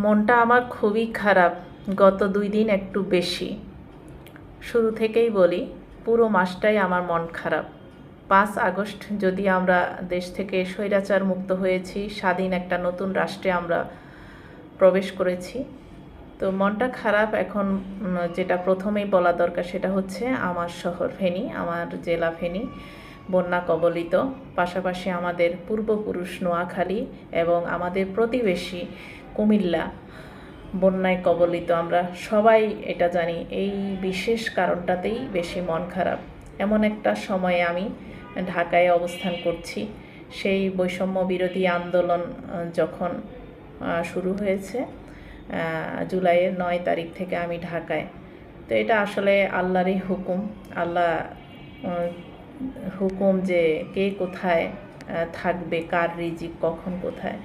মনটা আমার খুবই খারাপ, গত 2 দিন একটু বেশি। শুরু থেকেই বলি, পুরো মাসটাই আমার মন খারাপ। 5 আগস্ট যদি আমরা দেশ থেকে স্বৈরাচার মুক্ত হয়েছি, স্বাধীন একটা নতুন রাষ্ট্রে আমরা প্রবেশ করেছি। তো মনটা খারাপ এখন। যেটা প্রথমেই বলা দরকার সেটা হচ্ছে আমার শহর ফেনী, আমার জেলা ফেনী বন্যা কবলিত। পাশাপাশি আমাদের পূর্বপুরুষ নোয়াখালী এবং আমাদের প্রতিবেশী কুমিল্লা বন্যায় কবলিত। আমরা সবাই এটা জানি। এই বিশেষ কারণটাতেই বেশি মন খারাপ। এমন একটা সময়ে আমি ঢাকায় অবস্থান করছি। সেই বৈষম্য বিরোধী আন্দোলন যখন শুরু হয়েছে, জুলাইয়ের 9 তারিখ থেকে আমি ঢাকায়। তো এটা আসলে আল্লাহরই হুকুম। আল্লাহ হুকুম যে কে কোথায় থাকবে, কার রিজিক কখন কোথায়।